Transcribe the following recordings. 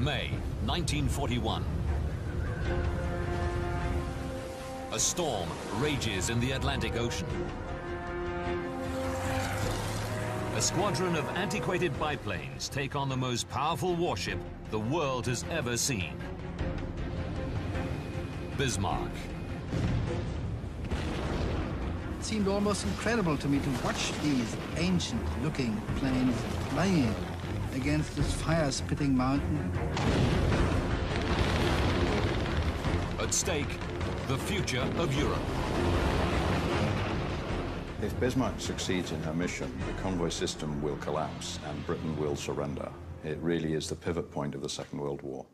May 1941. A storm rages in the Atlantic Ocean. A squadron of antiquated biplanes take on the most powerful warship the world has ever seen. Bismarck. It seemed almost incredible to me to watch these ancient-looking planes flying against this fire-spitting mountain. At stake, the future of Europe. If Bismarck succeeds in her mission, the convoy system will collapse and Britain will surrender. It really is the pivot point of the Second World War.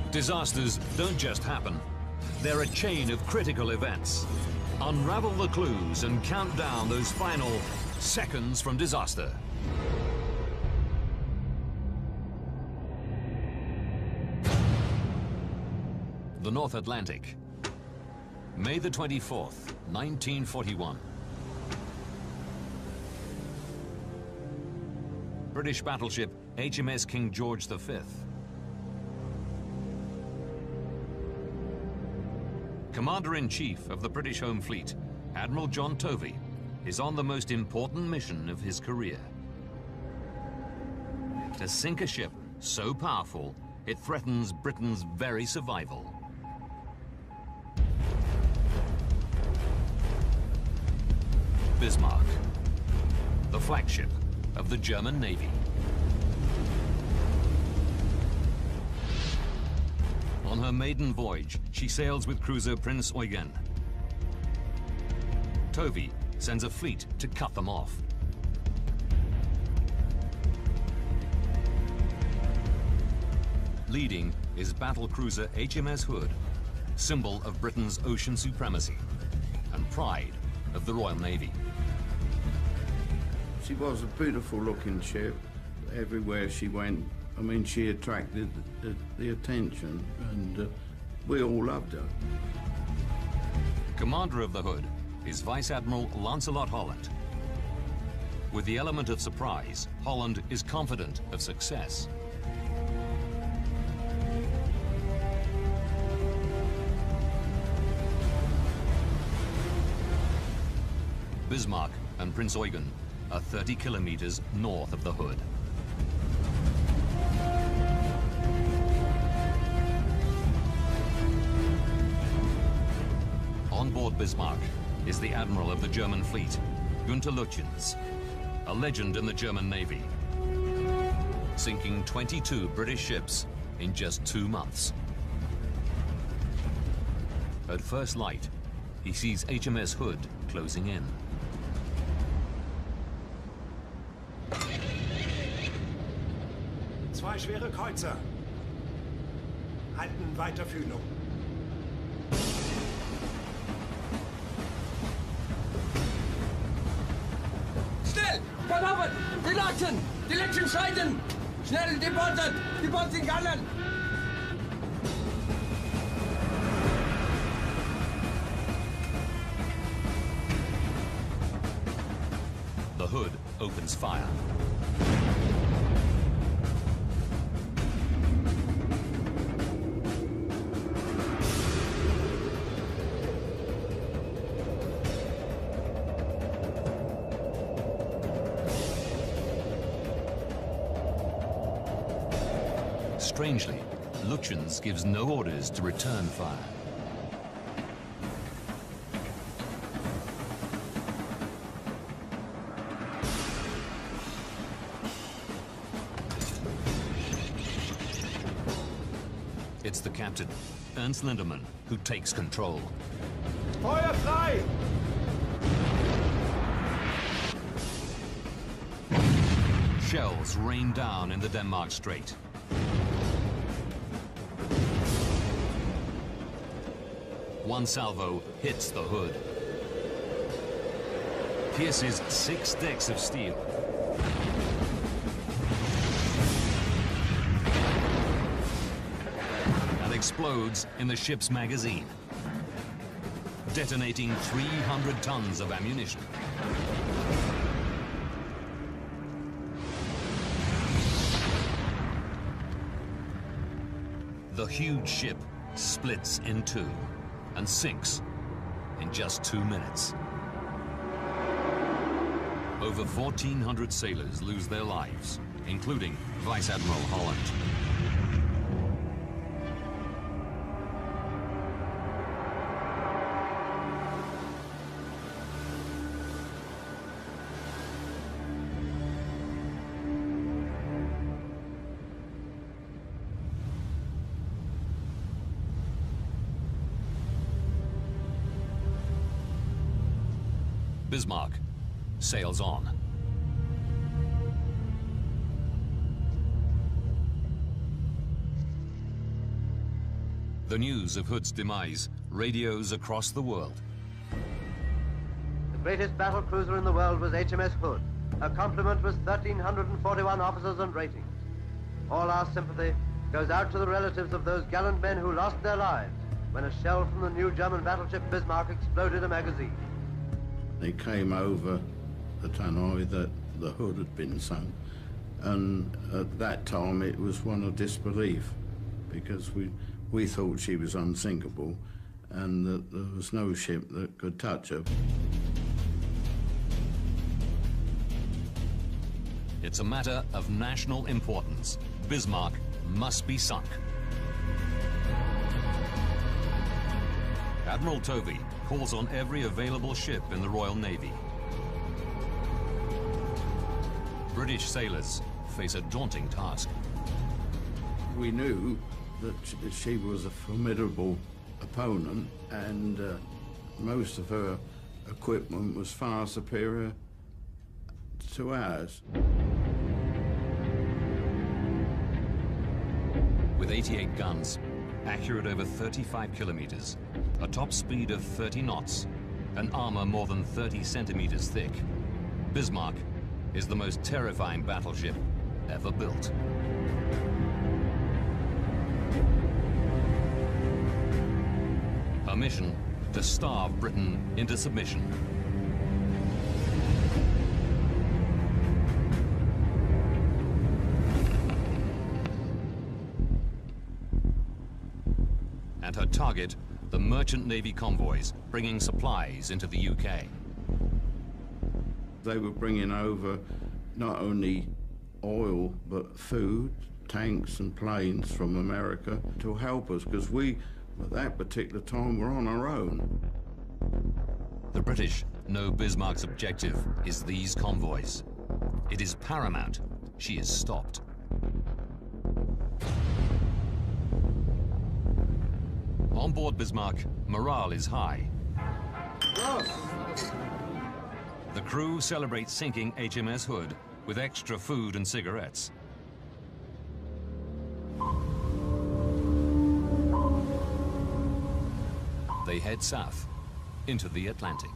Disasters don't just happen. They're a chain of critical events. Unravel the clues and count down those final seconds from disaster. The North Atlantic. May the 24th, 1941. British battleship HMS King George V. Commander-in-Chief of the British Home Fleet, Admiral John Tovey, is on the most important mission of his career. To sink a ship so powerful, it threatens Britain's very survival. Bismarck, the flagship of the German Navy. On her maiden voyage, she sails with cruiser Prince Eugen. Tovey sends a fleet to cut them off. Leading is battle cruiser HMS Hood, symbol of Britain's ocean supremacy and pride of the Royal Navy. She was a beautiful looking ship. Everywhere she went, I mean, she attracted the attention, and we all loved her. Commander of the Hood is Vice Admiral Lancelot Holland. With the element of surprise, Holland is confident of success. Bismarck and Prince Eugen are 30 kilometers north of the Hood. On board Bismarck is the Admiral of the German fleet, Günther Lütjens, a legend in the German Navy, sinking 22 British ships in just 2 months. At first light, he sees HMS Hood closing in. Zwei schwere Kreuzer. Halten weiter Fühlung. Schnell! Kanoven! Die Lotsen! Die letzten Scheiden! Schnell, die Boote! Die Boote sind Gallen! The Hood opens fire. Strangely, Lütjens gives no orders to return fire. It's the captain, Ernst Lindemann, who takes control. Feuer frei! Shells rain down in the Denmark Strait. One salvo hits the Hood, pierces 6 decks of steel. And explodes in the ship's magazine, detonating 300 tons of ammunition. the huge ship splits in two and sinks in just 2 minutes. Over 1,400 sailors lose their lives, including Vice Admiral Holland. Bismarck sails on. The news of Hood's demise radios across the world. The greatest battle cruiser in the world was HMS Hood. Her complement was 1,341 officers and ratings. All our sympathy goes out to the relatives of those gallant men who lost their lives when a shell from the new German battleship Bismarck exploded a magazine. They came over the Tannoy that the Hood had been sunk, and at that time it was one of disbelief, because we thought she was unsinkable and that there was no ship that could touch her. It's a matter of national importance. Bismarck must be sunk. Admiral Tovey calls on every available ship in the Royal Navy. British sailors face a daunting task. We knew that she was a formidable opponent, and most of her equipment was far superior to ours. With 88 guns, accurate over 35 kilometers, a top speed of 30 knots, and armor more than 30 centimeters thick, Bismarck is the most terrifying battleship ever built. Her mission, to starve Britain into submission. And her target, the merchant navy convoys bringing supplies into the UK. They were bringing over not only oil, but food, tanks and planes from America to help us, because we, at that particular time, were on our own. The British know Bismarck's objective is these convoys. It is paramount she is stopped. On board Bismarck, morale is high. The crew celebrates sinking HMS Hood with extra food and cigarettes. They head south into the Atlantic.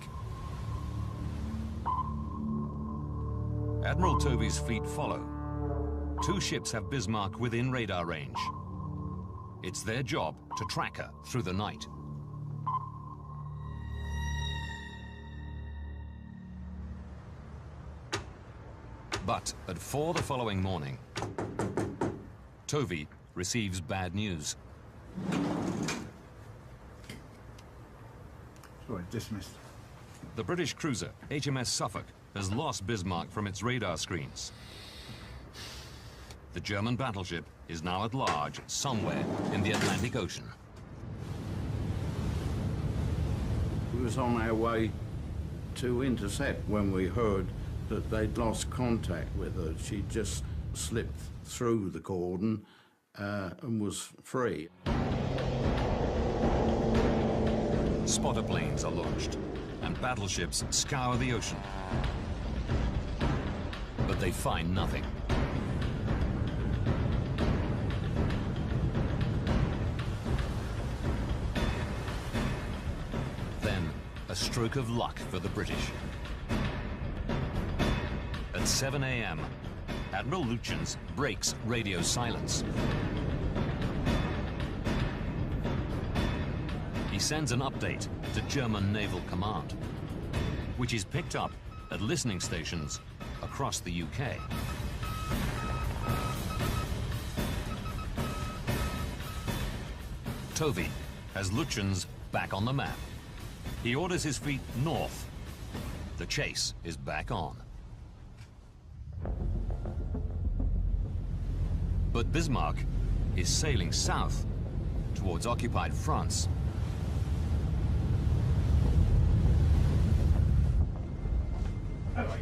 Admiral Tovey's fleet follow. 2 ships have Bismarck within radar range. It's their job to track her through the night. But at 4 the following morning, Tovey receives bad news. Sorry, dismissed. The British cruiser HMS Suffolk has lost Bismarck from its radar screens. The German battleship is now at large somewhere in the Atlantic Ocean. We was on our way to intercept when we heard that they'd lost contact with her. She just slipped through the cordon and was free. Spotter planes are launched, and battleships scour the ocean. But they find nothing. Then, a stroke of luck for the British. At 7 a.m., Admiral Lutyens breaks radio silence. He sends an update to German Naval Command, which is picked up at listening stations across the UK. Tovey has Lütjen's back on the map. He orders his fleet north. The chase is back on. But Bismarck is sailing south towards occupied France. Oh,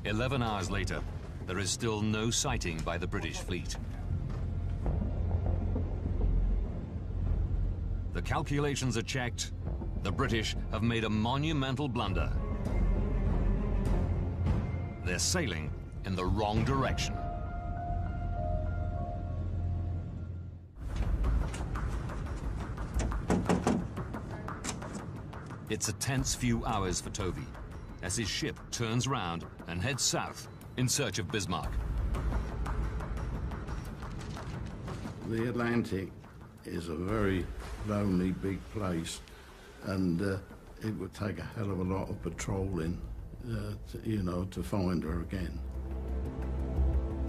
11 hours later, there is still no sighting by the British fleet. The calculations are checked. The British have made a monumental blunder. They're sailing in the wrong direction. It's a tense few hours for Tovey as his ship turns round and heads south in search of Bismarck. The Atlantic is a very lonely, big place, and it would take a hell of a lot of patrolling, to find her again.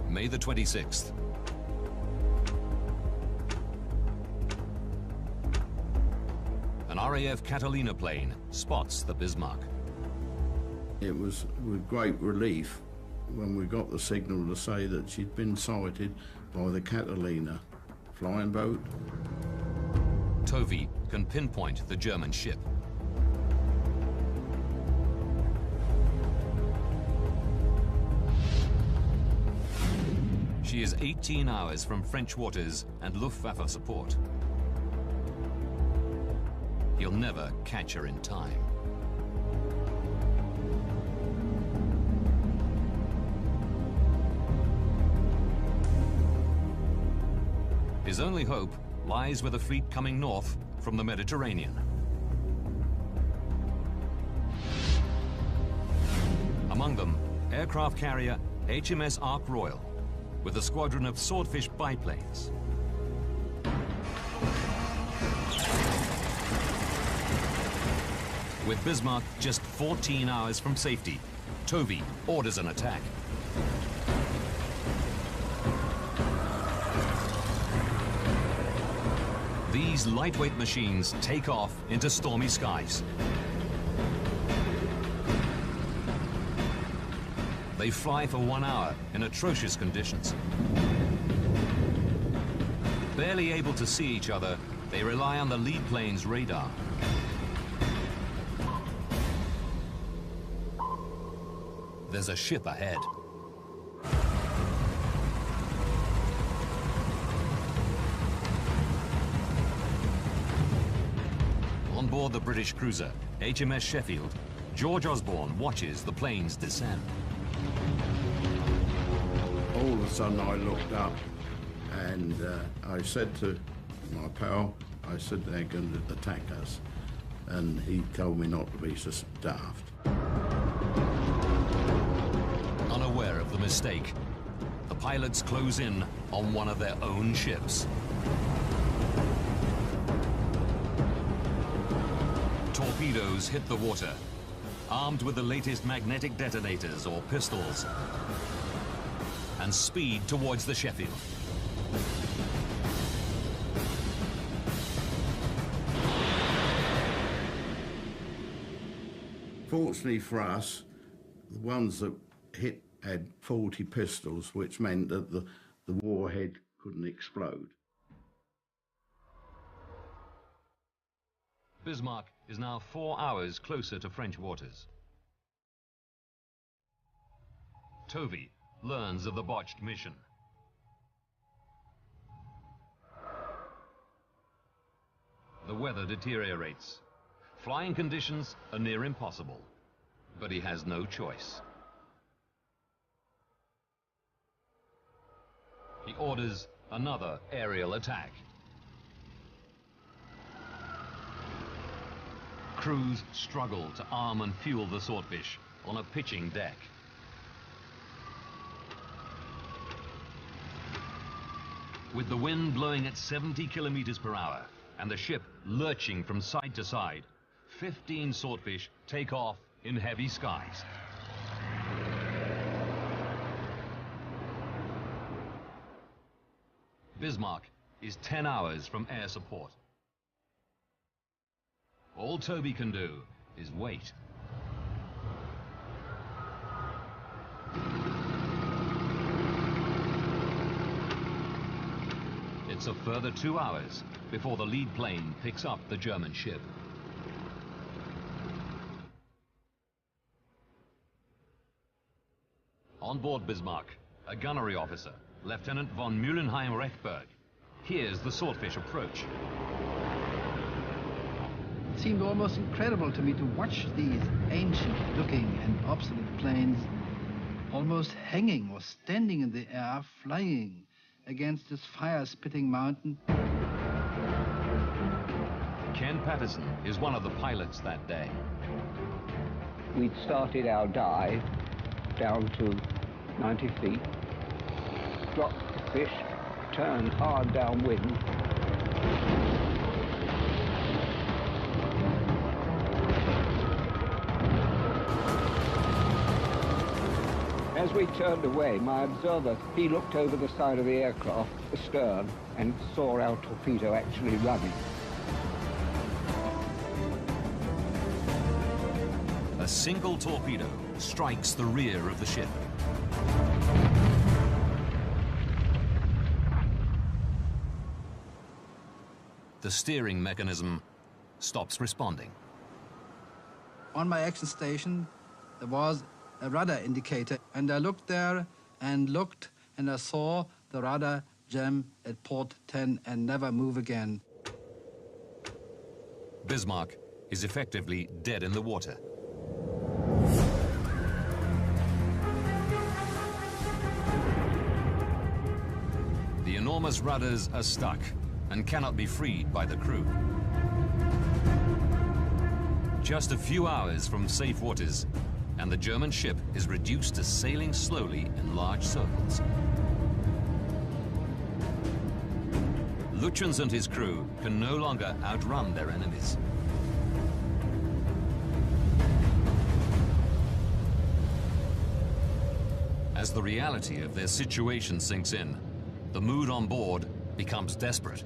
May the 26th. An RAF Catalina plane spots the Bismarck. It was with great relief when we got the signal to say that she'd been sighted by the Catalina flying boat. Tovey can pinpoint the German ship. She is 18 hours from French waters and Luftwaffe support. He'll never catch her in time. His only hope lies with a fleet coming north from the Mediterranean. Among them, aircraft carrier HMS Ark Royal, with a squadron of Swordfish biplanes. With Bismarck just 14 hours from safety, Tovey orders an attack. These lightweight machines take off into stormy skies. They fly for 1 hour in atrocious conditions. Barely able to see each other, they rely on the lead plane's radar. There's a ship ahead. On board the British cruiser, HMS Sheffield, George Osborne watches the plane's descent. All of a sudden I looked up and I said to my pal, I said, they're going to attack us. And he told me not to be so daft. Unaware of the mistake, the pilots close in on one of their own ships. Torpedoes hit the water, armed with the latest magnetic detonators or pistols, and speed towards the Sheffield. Fortunately for us, the ones that hit had 40 pistols, which meant that the warhead couldn't explode. Bismarck is now 4 hours closer to French waters. Tovey learns of the botched mission. The weather deteriorates. Flying conditions are near impossible, but he has no choice. He orders another aerial attack. Crews struggle to arm and fuel the Swordfish on a pitching deck. With the wind blowing at 70 kilometers per hour and the ship lurching from side to side, 15 Swordfish take off in heavy skies. Bismarck is 10 hours from air support. All Toby can do is wait. It's a further 2 hours before the lead plane picks up the German ship. On board Bismarck, a gunnery officer, Lieutenant von Mühlenheim-Rechberg, hears the Swordfish approach. It seemed almost incredible to me to watch these ancient-looking and obsolete planes almost hanging or standing in the air, flying against this fire-spitting mountain. Ken Patterson is one of the pilots that day. We'd started our dive down to 90 feet, dropped the fish, turned hard downwind. As we turned away, my observer, he looked over the side of the aircraft, astern, and saw our torpedo actually running. A single torpedo strikes the rear of the ship. The steering mechanism stops responding. On my action station, there was a rudder indicator, and I looked there and looked, and I saw the rudder jam at port 10 and never move again. Bismarck is effectively dead in the water. The enormous rudders are stuck and cannot be freed by the crew. Just a few hours from safe waters, and the German ship is reduced to sailing slowly in large circles. Lutyens and his crew can no longer outrun their enemies. As the reality of their situation sinks in, the mood on board becomes desperate.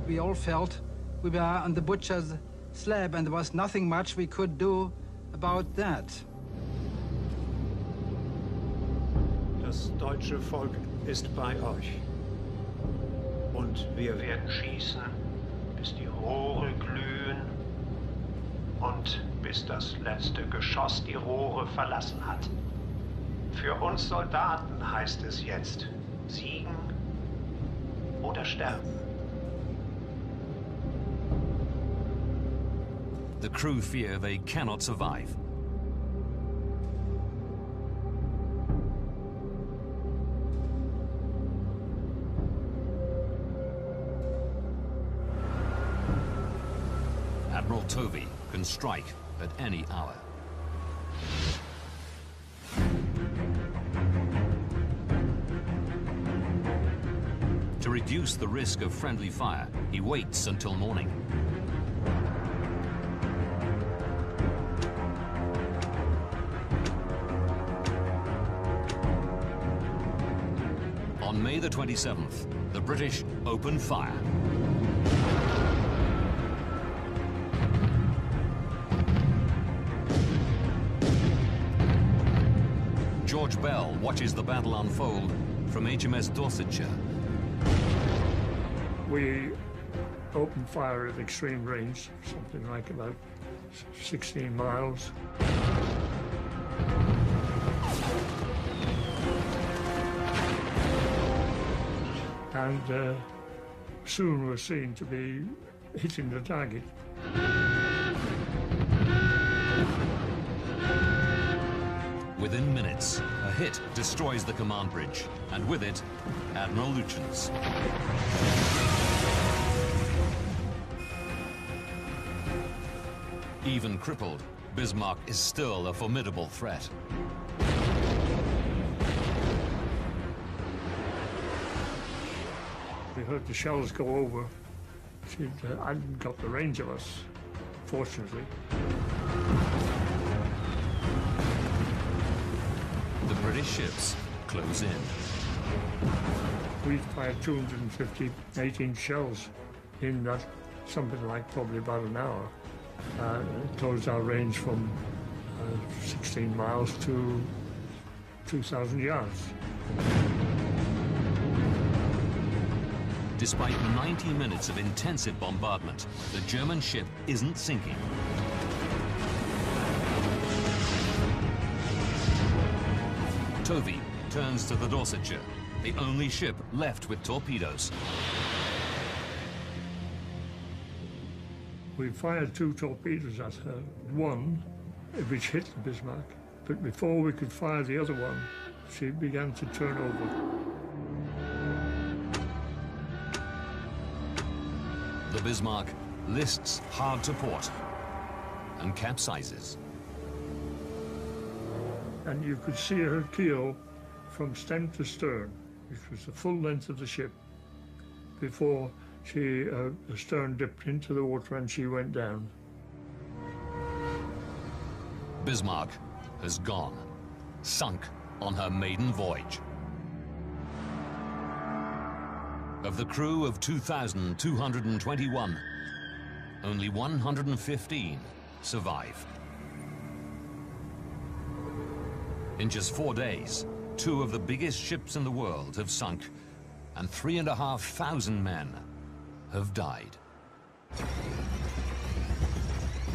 We all felt we were on the butcher's slab, and there was nothing much we could do about that. Das deutsche Volk ist bei euch. Und wir werden schießen, bis die Rohre glühen und bis das letzte Geschoss die Rohre verlassen hat. Für uns Soldaten heißt es jetzt, siegen oder sterben. The crew fear they cannot survive. Admiral Tovey can strike at any hour. To reduce the risk of friendly fire, he waits until morning. On May the 27th, the British open fire. George Bell watches the battle unfold from HMS Dorsetshire. We opened fire at extreme range, something like about 16 miles. And soon were seen to be hitting the target. Within minutes, a hit destroys the command bridge, and with it, Admiral Lutyens. Even crippled, Bismarck is still a formidable threat. We heard the shells go over. She hadn't got the range of us, fortunately. The British ships close in. We fired 250 18 shells in that, something like probably about an hour. It closed our range from 16 miles to 2,000 yards. Despite 90 minutes of intensive bombardment, the German ship isn't sinking. Tovey turns to the Dorsetshire, the only ship left with torpedoes. We fired 2 torpedoes at her, one which hit the Bismarck, but before we could fire the other one, she began to turn over. The Bismarck lists hard to port and capsizes. And you could see her keel from stem to stern, which was the full length of the ship, before the stern dipped into the water and she went down. Bismarck has gone, sunk on her maiden voyage. Of the crew of 2,221, only 115 survive. In just 4 days, 2 of the biggest ships in the world have sunk, and 3,500 men have died.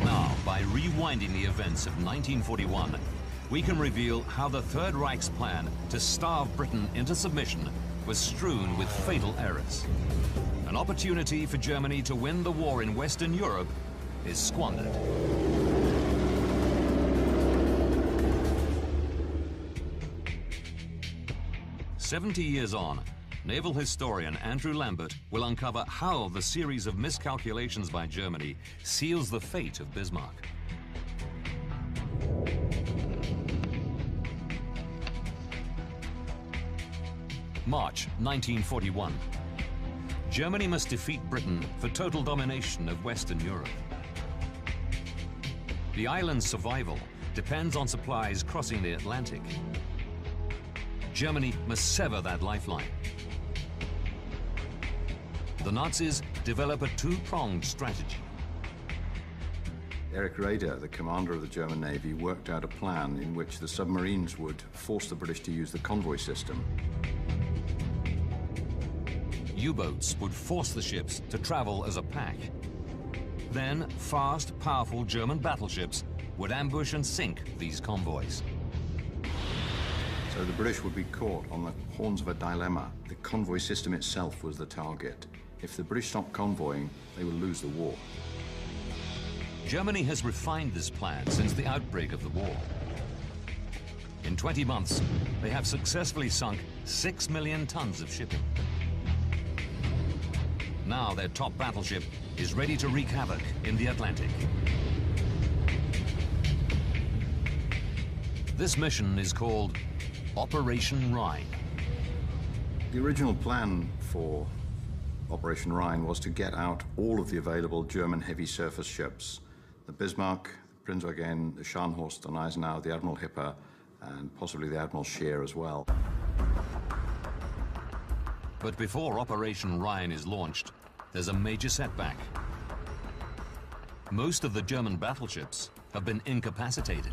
Now, by rewinding the events of 1941, we can reveal how the Third Reich's plan to starve Britain into submission was strewn with fatal errors. An opportunity for Germany to win the war in Western Europe is squandered. "70 years on, naval historian Andrew Lambert will uncover how the series of miscalculations by Germany seals the fate of Bismarck. March 1941. Germany must defeat Britain for total domination of Western Europe. The island's survival depends on supplies crossing the Atlantic. Germany must sever that lifeline. The Nazis develop a 2-pronged strategy. Erich Raeder, the commander of the German Navy, worked out a plan in which the submarines would force the British to use the convoy system. U-boats would force the ships to travel as a pack. Then, fast, powerful German battleships would ambush and sink these convoys. So the British would be caught on the horns of a dilemma. The convoy system itself was the target. If the British stopped convoying, they would lose the war. Germany has refined this plan since the outbreak of the war. In 20 months, they have successfully sunk 6 million tons of shipping. Now their top battleship is ready to wreak havoc in the Atlantic. This mission is called Operation Rhine. The original plan for Operation Rhine was to get out all of the available German heavy surface ships. The Bismarck, Prinz Eugen, the Scharnhorst and Eisenhower, the Admiral Hipper, and possibly the Admiral Scheer as well. But before Operation Rhine is launched, there's a major setback. Most of the German battleships have been incapacitated.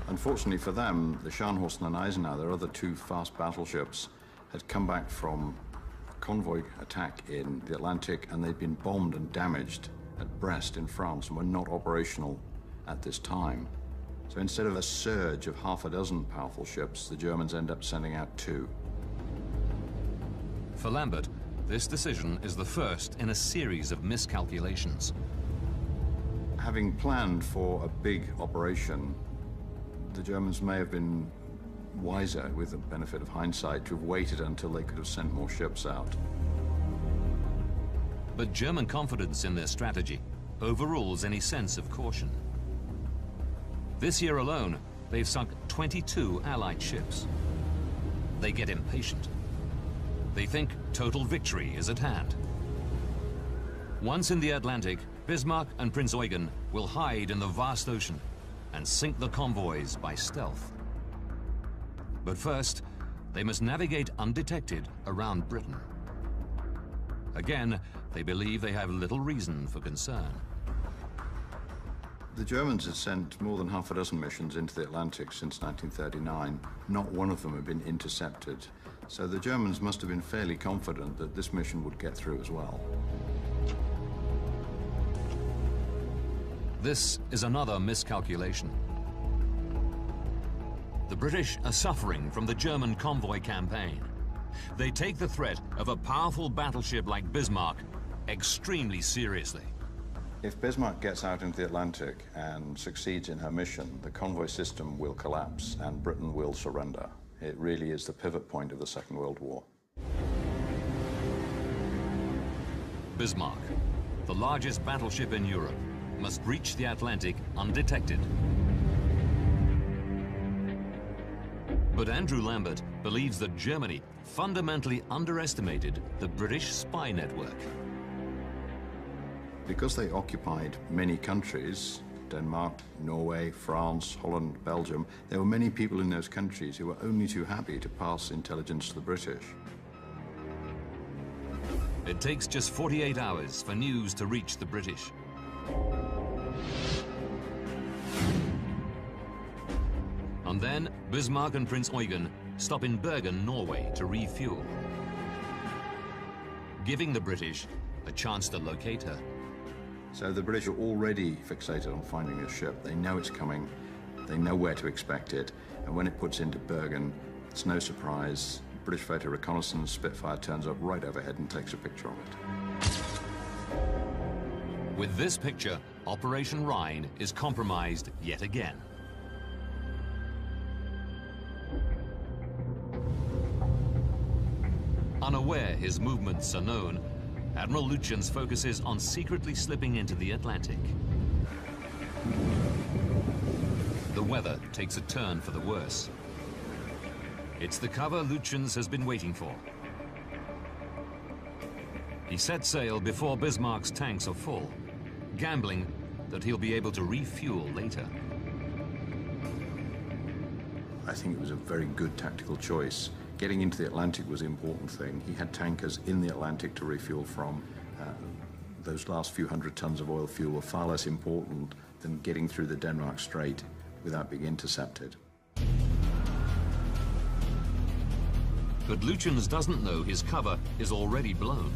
Unfortunately for them, the Scharnhorst and Eisenhower, their other 2 fast battleships, had come back from a convoy attack in the Atlantic, and they'd been bombed and damaged at Brest in France and were not operational at this time. So instead of a surge of half a dozen powerful ships, the Germans end up sending out 2. For Lambert, this decision is the first in a series of miscalculations. Having planned for a big operation, the Germans may have been wiser, with the benefit of hindsight, to have waited until they could have sent more ships out. But German confidence in their strategy overrules any sense of caution. This year alone, they've sunk 22 Allied ships. They get impatient. They think total victory is at hand. Once in the Atlantic, Bismarck and Prinz Eugen will hide in the vast ocean and sink the convoys by stealth. But first, they must navigate undetected around Britain. Again, they believe they have little reason for concern. The Germans had sent more than half a dozen missions into the Atlantic since 1939. Not one of them had been intercepted. So the Germans must have been fairly confident that this mission would get through as well. This is another miscalculation. The British are suffering from the German convoy campaign. They take the threat of a powerful battleship like Bismarck extremely seriously. If Bismarck gets out into the Atlantic and succeeds in her mission, the convoy system will collapse and Britain will surrender. It really is the pivot point of the Second World War. Bismarck, the largest battleship in Europe, must reach the Atlantic undetected. But Andrew Lambert believes that Germany fundamentally underestimated the British spy network. Because they occupied many countries, Denmark, Norway, France, Holland, Belgium, there were many people in those countries who were only too happy to pass intelligence to the British. It takes just 48 hours for news to reach the British. And then Bismarck and Prince Eugen stop in Bergen, Norway to refuel, giving the British a chance to locate her. So the British are already fixated on finding this ship. They know it's coming, they know where to expect it, and when it puts into Bergen, it's no surprise. British photo reconnaissance Spitfire turns up right overhead and takes a picture of it. With this picture, Operation Rhine is compromised yet again. Unaware his movements are known, Admiral Lütjens focuses on secretly slipping into the Atlantic. The weather takes a turn for the worse. It's the cover Lütjens has been waiting for. He sets sail before Bismarck's tanks are full, gambling that he'll be able to refuel later. I think it was a very good tactical choice. Getting into the Atlantic was the important thing. He had tankers in the Atlantic to refuel from. Those last few hundred tons of oil fuel were far less important than getting through the Denmark Strait without being intercepted. But Lütjens doesn't know his cover is already blown.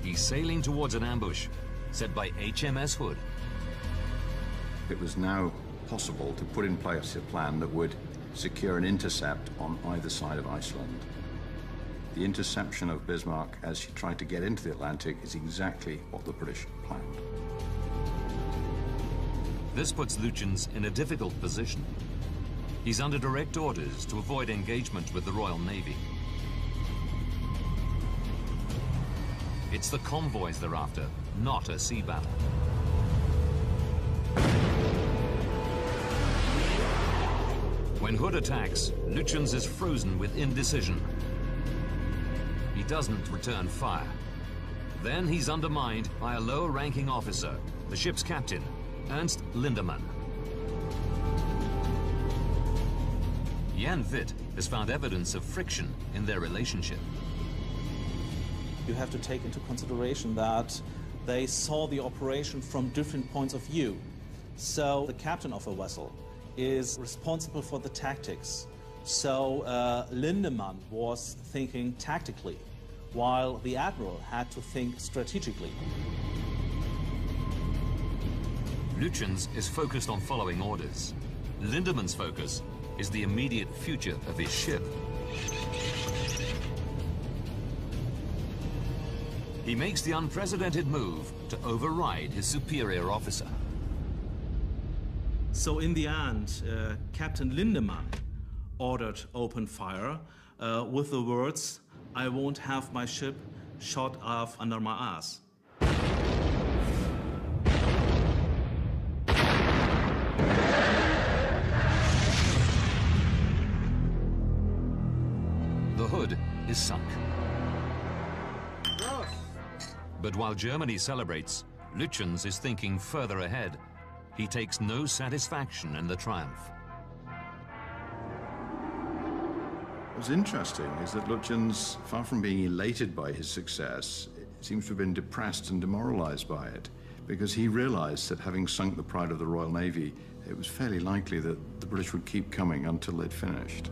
He's sailing towards an ambush set by HMS Hood. It was now possible to put in place a plan that would secure an intercept on either side of Iceland. The interception of Bismarck as she tried to get into the Atlantic is exactly what the British planned. This puts Lütjens in a difficult position. He's under direct orders to avoid engagement with the Royal Navy. It's the convoys they're after, not a sea battle. When Hood attacks, Lütjens is frozen with indecision. He doesn't return fire. Then he's undermined by a lower-ranking officer, the ship's captain, Ernst Lindemann. Jan Witt has found evidence of friction in their relationship. You have to take into consideration that they saw the operation from different points of view. So the captain of a vessel is responsible for the tactics. So Lindemann was thinking tactically, while the admiral had to think strategically. Lütjens is focused on following orders. Lindemann's focus is the immediate future of his ship. He makes the unprecedented move to override his superior officer. So in the end, Captain Lindemann ordered open fire with the words, "I won't have my ship shot off under my ass." The Hood is sunk. But while Germany celebrates, Lütjens is thinking further ahead. He takes no satisfaction in the triumph. What's interesting is that Lütjens, far from being elated by his success, seems to have been depressed and demoralized by it, because he realized that having sunk the pride of the Royal Navy, it was fairly likely that the British would keep coming until they'd finished.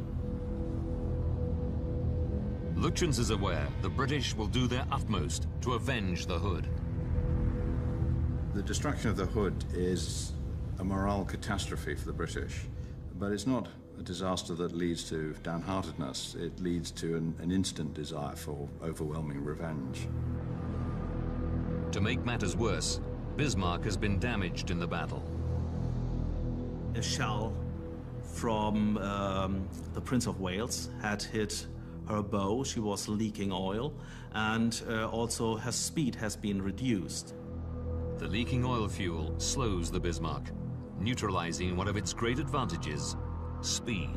Lutyens is aware the British will do their utmost to avenge the Hood. The destruction of the Hood is a morale catastrophe for the British, but it's not a disaster that leads to downheartedness. It leads to an instant desire for overwhelming revenge. To make matters worse, Bismarck has been damaged in the battle. A shell from the Prince of Wales had hit her bow. She was leaking oil, and also her speed has been reduced. The leaking oil fuel slows the Bismarck, neutralizing one of its great advantages, speed.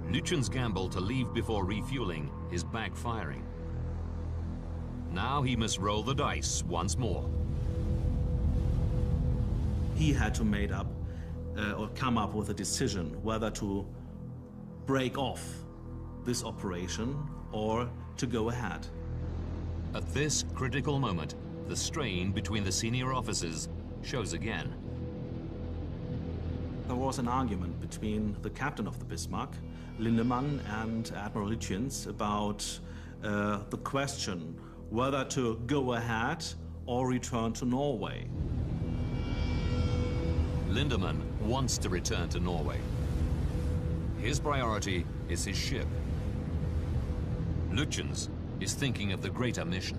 Lutyens' gamble to leave before refueling is backfiring. Now he must roll the dice once more. He had to make up or come up with a decision whether to break off this operation or to go ahead. At this critical moment, the strain between the senior officers shows again. There was an argument between the captain of the Bismarck, Lindemann, and Admiral Lutyens about the question whether to go ahead or return to Norway. Lindemann wants to return to Norway. His priority is his ship. Lutyens is thinking of the greater mission.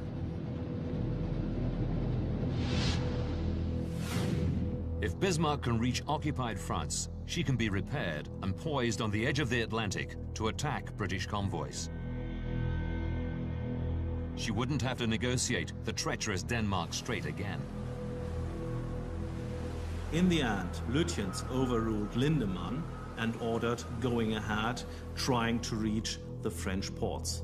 If Bismarck can reach occupied France, she can be repaired and poised on the edge of the Atlantic to attack British convoys. She wouldn't have to negotiate the treacherous Denmark Strait again. In the end, Lutyens overruled Lindemann and ordered going ahead, trying to reach the French ports.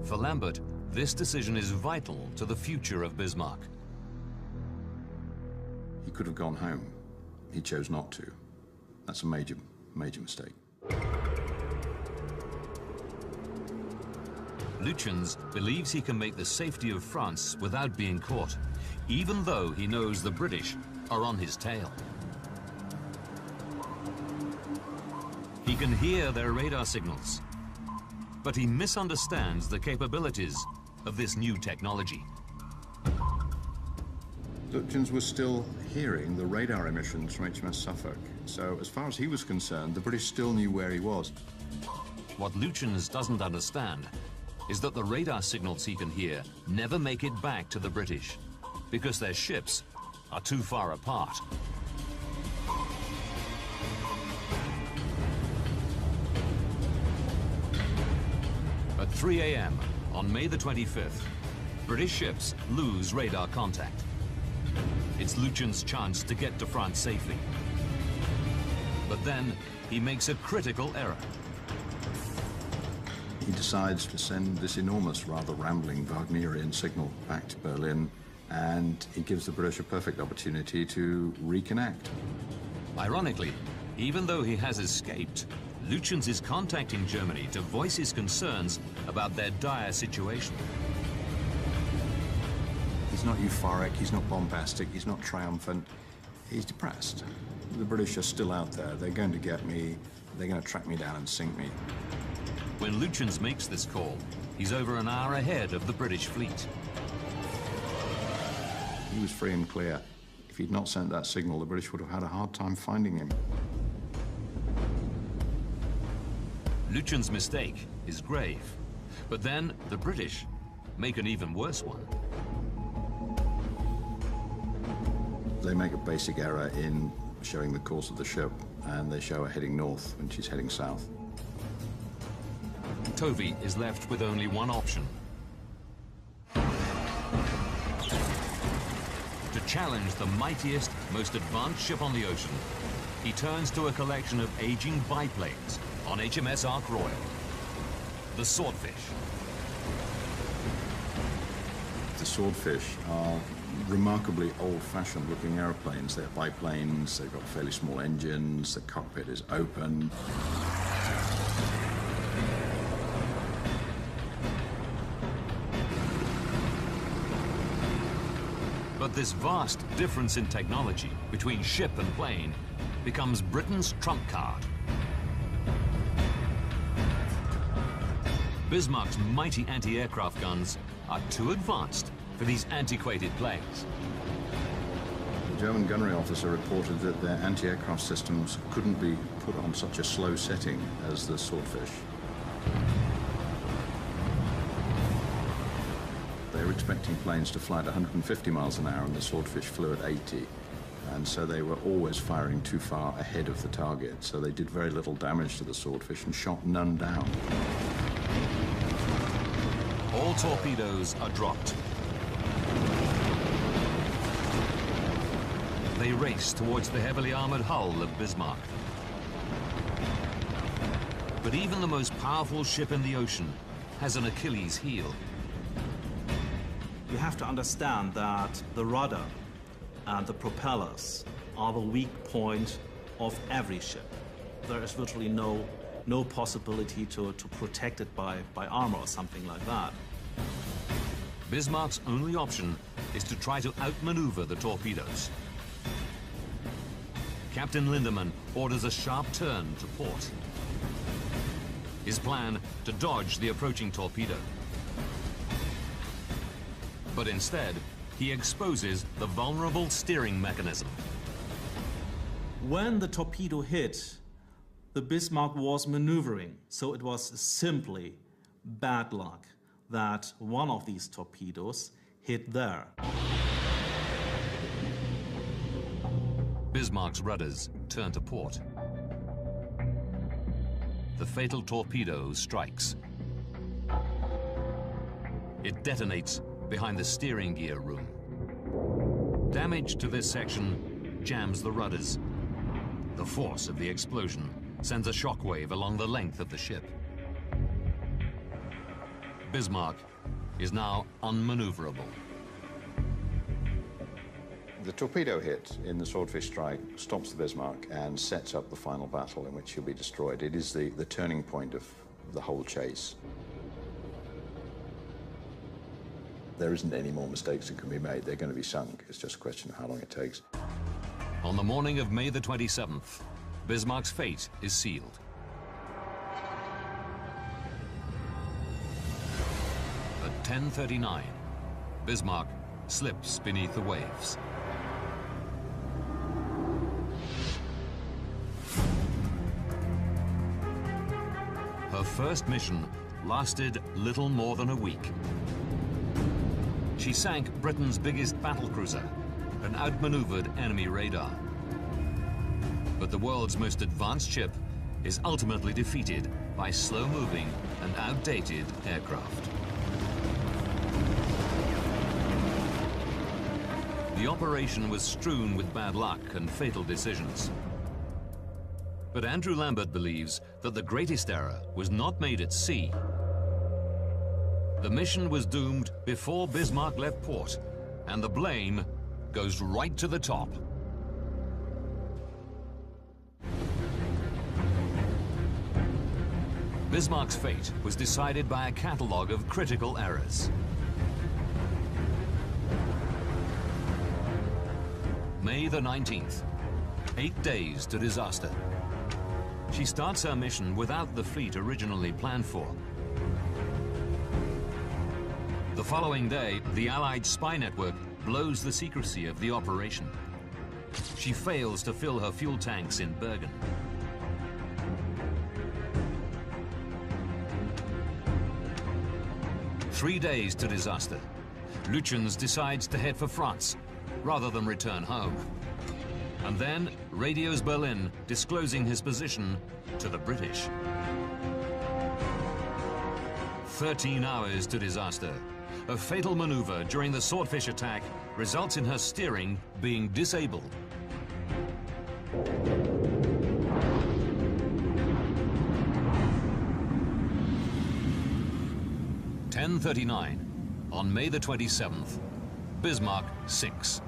For Lambert, this decision is vital to the future of Bismarck. He could have gone home. He chose not to. That's a major, major mistake. Lutyens believes he can make the safety of France without being caught, even though he knows the British are on his tail. He can hear their radar signals, but he misunderstands the capabilities of this new technology. Lutyens was still hearing the radar emissions from HMS Suffolk, so as far as he was concerned, the British still knew where he was. What Lutyens doesn't understand is that the radar signals he can hear never make it back to the British, because their ships are too far apart. At 3 a.m. on May the 25th, British ships lose radar contact. It's Lutyens' chance to get to France safely. But then he makes a critical error. He decides to send this enormous, rather rambling Wagnerian signal back to Berlin, and it gives the British a perfect opportunity to reconnect. Ironically, even though he has escaped, Lutyens is contacting Germany to voice his concerns about their dire situation. He's not euphoric, he's not bombastic, he's not triumphant. He's depressed. The British are still out there. They're going to get me. They're going to track me down and sink me. When Lutyens makes this call, he's over an hour ahead of the British fleet. He was free and clear. If he'd not sent that signal, the British would have had a hard time finding him. Lutyens' mistake is grave, but then the British make an even worse one. They make a basic error in showing the course of the ship, and they show her heading north when she's heading south. Tovey is left with only one option: to challenge the mightiest, most advanced ship on the ocean. He turns to a collection of aging biplanes on HMS Ark Royal, the Swordfish. The Swordfish are remarkably old-fashioned looking airplanes. They're biplanes, they've got fairly small engines, the cockpit is open. this vast difference in technology between ship and plane becomes Britain's trump card. Bismarck's mighty anti-aircraft guns are too advanced for these antiquated planes. The German gunnery officer reported that their anti-aircraft systems couldn't be put on such a slow setting as the Swordfish. They were expecting planes to fly at 150 miles an hour, and the Swordfish flew at 80. And so they were always firing too far ahead of the target, so they did very little damage to the Swordfish and shot none down. All torpedoes are dropped. They race towards the heavily armored hull of Bismarck. But even the most powerful ship in the ocean has an Achilles heel. You have to understand that the rudder and the propellers are the weak point of every ship. There is virtually no possibility to protect it by armor or something like that. Bismarck's only option is to try to outmaneuver the torpedoes. Captain Lindemann orders a sharp turn to port. His plan to dodge the approaching torpedo. But instead, he exposes the vulnerable steering mechanism. When the torpedo hit, the Bismarck was maneuvering, so it was simply bad luck that one of these torpedoes hit there. Bismarck's rudders turn to port. The fatal torpedo strikes. It detonates behind the steering gear room. Damage to this section jams the rudders. The force of the explosion sends a shockwave along the length of the ship. Bismarck is now unmaneuverable. The torpedo hit in the Swordfish strike stops the Bismarck and sets up the final battle in which he'll be destroyed. It is the turning point of the whole chase. There isn't any more mistakes that can be made. They're going to be sunk. It's just a question of how long it takes. On the morning of May the 27th, Bismarck's fate is sealed. At 10:39, Bismarck slips beneath the waves. Her first mission lasted little more than a week. She sank Britain's biggest battlecruiser and outmaneuvered enemy radar. But the world's most advanced ship is ultimately defeated by slow-moving and outdated aircraft. The operation was strewn with bad luck and fatal decisions. But Andrew Lambert believes that the greatest error was not made at sea. The mission was doomed before Bismarck left port, and the blame goes right to the top. Bismarck's fate was decided by a catalogue of critical errors. May the 19th, 8 days to disaster. She starts her mission without the fleet originally planned for. The following day, the Allied spy network blows the secrecy of the operation. She fails to fill her fuel tanks in Bergen. Three days to disaster. Lütjens decides to head for France rather than return home. And then radios Berlin, disclosing his position to the British. 13 hours to disaster. A fatal maneuver during the Swordfish attack results in her steering being disabled. (10:39) on May the 27th, Bismarck sinks.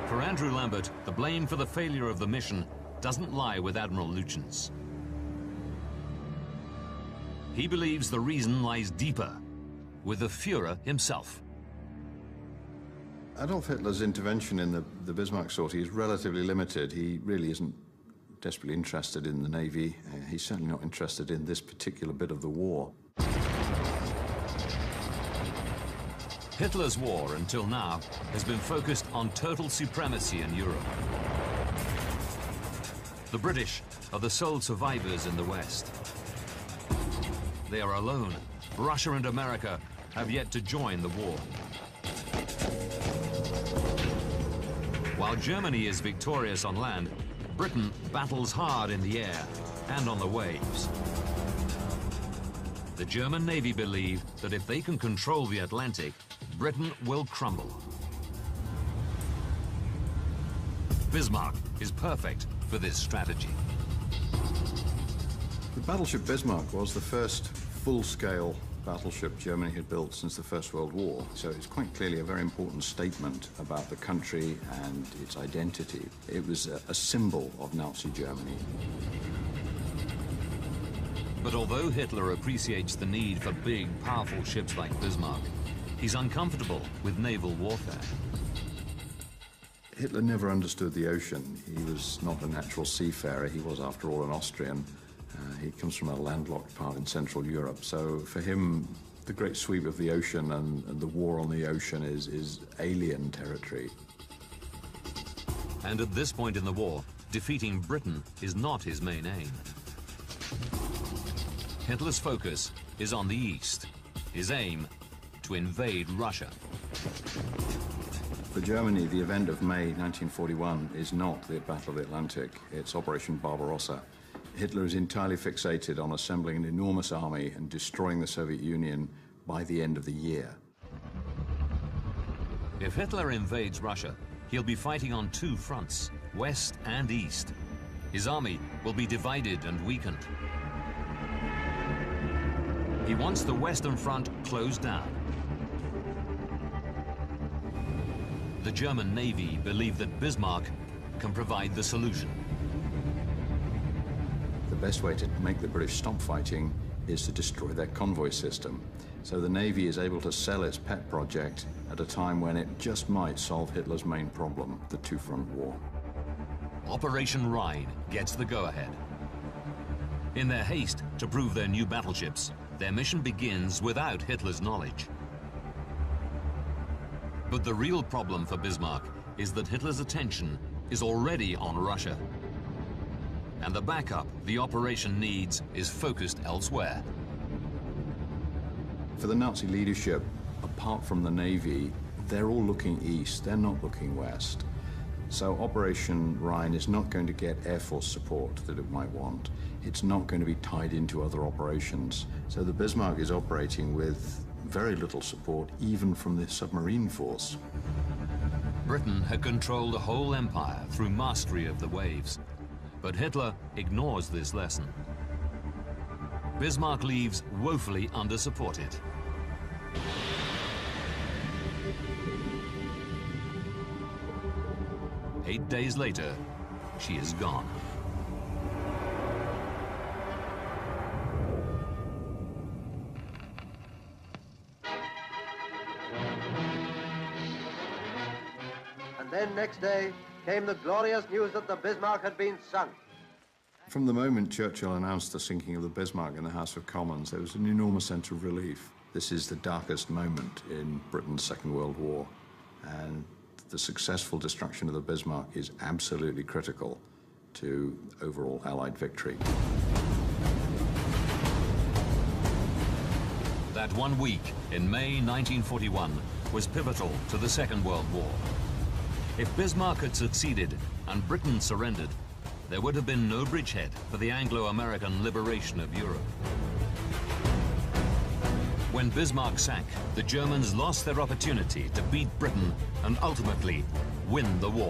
For Andrew Lambert, the blame for the failure of the mission doesn't lie with Admiral Lütjens. He believes the reason lies deeper, with the Führer himself. Adolf Hitler's intervention in the Bismarck sortie is relatively limited. He really isn't desperately interested in the Navy. He's certainly not interested in this particular bit of the war. Hitler's war, until now, has been focused on total supremacy in Europe. The British are the sole survivors in the West. They are alone. Russia and America have yet to join the war. While Germany is victorious on land, Britain battles hard in the air and on the waves. The German Navy believe that if they can control the Atlantic, Britain will crumble. Bismarck is perfect for this strategy. The battleship Bismarck was the first full-scale battleship Germany had built since the First World War, so it's quite clearly a very important statement about the country and its identity. It was a symbol of Nazi Germany. But although Hitler appreciates the need for big, powerful ships like Bismarck, he's uncomfortable with naval warfare. Hitler never understood the ocean. He was not a natural seafarer. He was, after all, an Austrian. He comes from a landlocked part in Central Europe. So for him, the great sweep of the ocean and the war on the ocean is alien territory. And at this point in the war, defeating Britain is not his main aim. Hitler's focus is on the east. His aim, to invade Russia. For Germany, the event of May 1941 is not the Battle of the Atlantic. It's Operation Barbarossa. Hitler is entirely fixated on assembling an enormous army and destroying the Soviet Union by the end of the year. If Hitler invades Russia, he'll be fighting on two fronts, west and east. His army will be divided and weakened. He wants the Western Front closed down. The German Navy believe that Bismarck can provide the solution. The best way to make the British stop fighting is to destroy their convoy system. So the Navy is able to sell its pet project at a time when it just might solve Hitler's main problem, the two-front war. Operation Rhine gets the go-ahead. In their haste to prove their new battleships, their mission begins without Hitler's knowledge. But the real problem for Bismarck is that Hitler's attention is already on Russia. And the backup the operation needs is focused elsewhere. For the Nazi leadership, apart from the Navy, they're all looking east, they're not looking west. So Operation Rhine is not going to get Air Force support that it might want. It's not going to be tied into other operations. So the Bismarck is operating with very little support, even from the submarine force. Britain had controlled the whole empire through mastery of the waves. But Hitler ignores this lesson. Bismarck leaves woefully under-supported. Eight days later, she is gone. And then next day came the glorious news that the Bismarck had been sunk. From the moment Churchill announced the sinking of the Bismarck in the House of Commons, there was an enormous sense of relief. This is the darkest moment in Britain's Second World War, and the successful destruction of the Bismarck is absolutely critical to overall Allied victory. That 1 week in May 1941 was pivotal to the Second World War. If Bismarck had succeeded and Britain surrendered, there would have been no bridgehead for the Anglo-American liberation of Europe. When Bismarck sank, the Germans lost their opportunity to beat Britain and ultimately win the war.